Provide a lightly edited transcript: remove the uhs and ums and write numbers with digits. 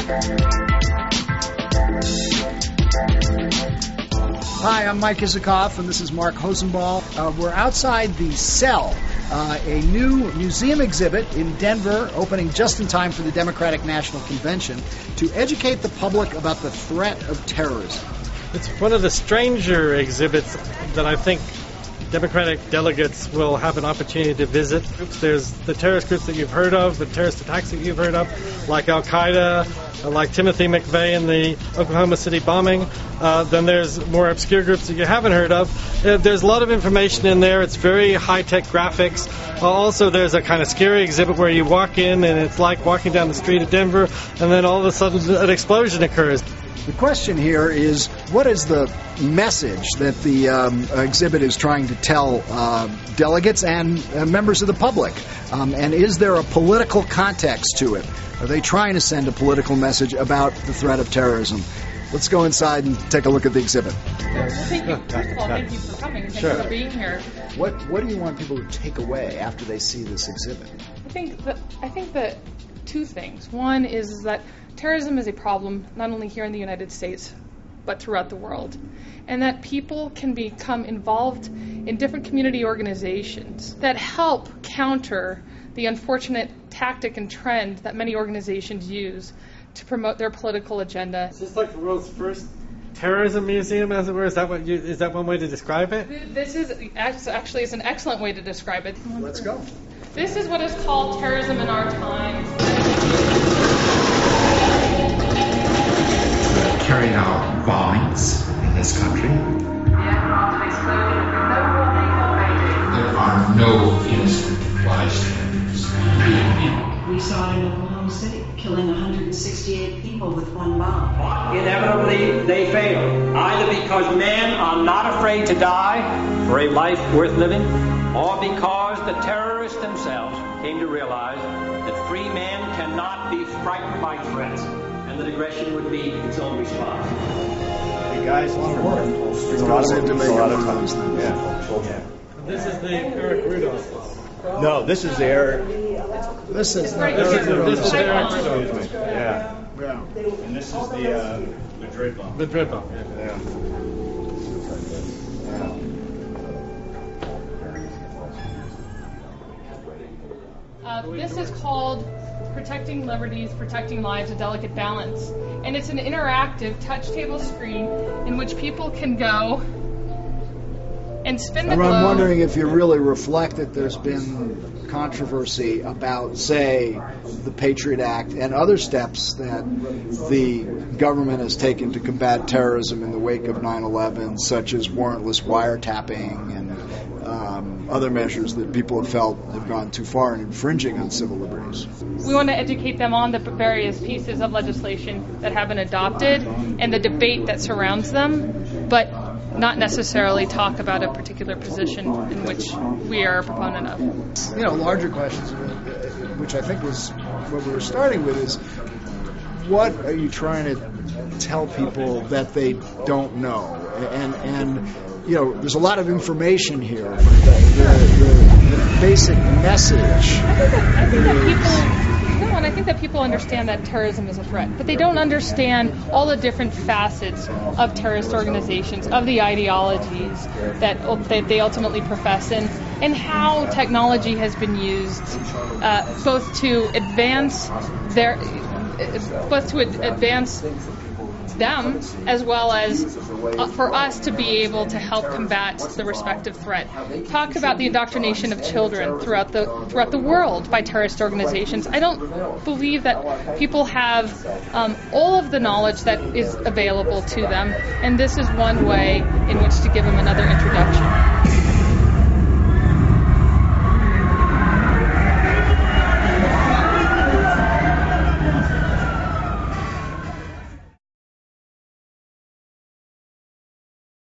Hi, I'm Mike Isikoff, and this is Mark Hosenball. We're outside the Cell, a new museum exhibit in Denver, opening just in time for the Democratic National Convention, to educate the public about the threat of terrorism. It's one of the stranger exhibits that I think Democratic delegates will have an opportunity to visit. There's the terrorist groups that you've heard of, the terrorist attacks that you've heard of, like Al-Qaeda, like Timothy McVeigh in the Oklahoma City bombing. Then there's more obscure groups that you haven't heard of. There's a lot of information in there. It's very high-tech graphics. Also, there's a kind of scary exhibit where you walk in and it's like walking down the street of Denver, and then all of a sudden an explosion occurs. The question here is, what is the message that the exhibit is trying to tell delegates and members of the public? And is there a political context to it? Are they trying to send a political message about the threat of terrorism? Let's go inside and take a look at the exhibit. Well, thank you. First of all, thank you for coming. Thank you for being here. What do you want people to take away after they see this exhibit? I think that two things. One is that terrorism is a problem not only here in the United States, but throughout the world. And that people can become involved in different community organizations that help counter the unfortunate tactic and trend that many organizations use to promote their political agenda. Is this like the world's first terrorism museum, as it were? Is that one way to describe it? This is actually it's an excellent way to describe it. Let's go. This is what is called Terrorism in Our Times. Carried out bombings in this country. There are no innocent bystanders. We saw it in Oklahoma City, killing 168 people with one bomb. Inevitably, they fail, either because men are not afraid to die for a life worth living, or because the terrorists themselves came to realize that free men cannot be frightened by threats, and that aggression would be its own response. Hey guys, a lot of work. It's a lot of times. Yeah. This is the Eric Rudolph. No, this is the Eric. This is the Eric Rudolph. Yeah. And this is the Madrid bomb. Madrid bomb. Yeah. This is called Protecting Liberties, Protecting Lives, A Delicate Balance. And it's an interactive touch table screen in which people can go and spin the globe. I'm wondering if you really reflect that there's been controversy about, say, the Patriot Act and other steps that the government has taken to combat terrorism in the wake of 9/11, such as warrantless wiretapping and other measures that people have felt have gone too far in infringing on civil liberties. We want to educate them on the various pieces of legislation that have been adopted and the debate that surrounds them, but not necessarily talk about a particular position in which we are a proponent of. You know, larger questions, which I think was what we were starting with, is what are you trying to tell people that they don't know? And you know, there's a lot of information here, but the basic message. I think that people understand that terrorism is a threat, but they don't understand all the different facets of terrorist organizations, of the ideologies that they ultimately profess, and how technology has been used both to advance them, as well as for us to be able to help combat the respective threat. Talk about the indoctrination of children throughout the world by terrorist organizations. I don't believe that people have all of the knowledge that is available to them, and this is one way in which to give them another introduction.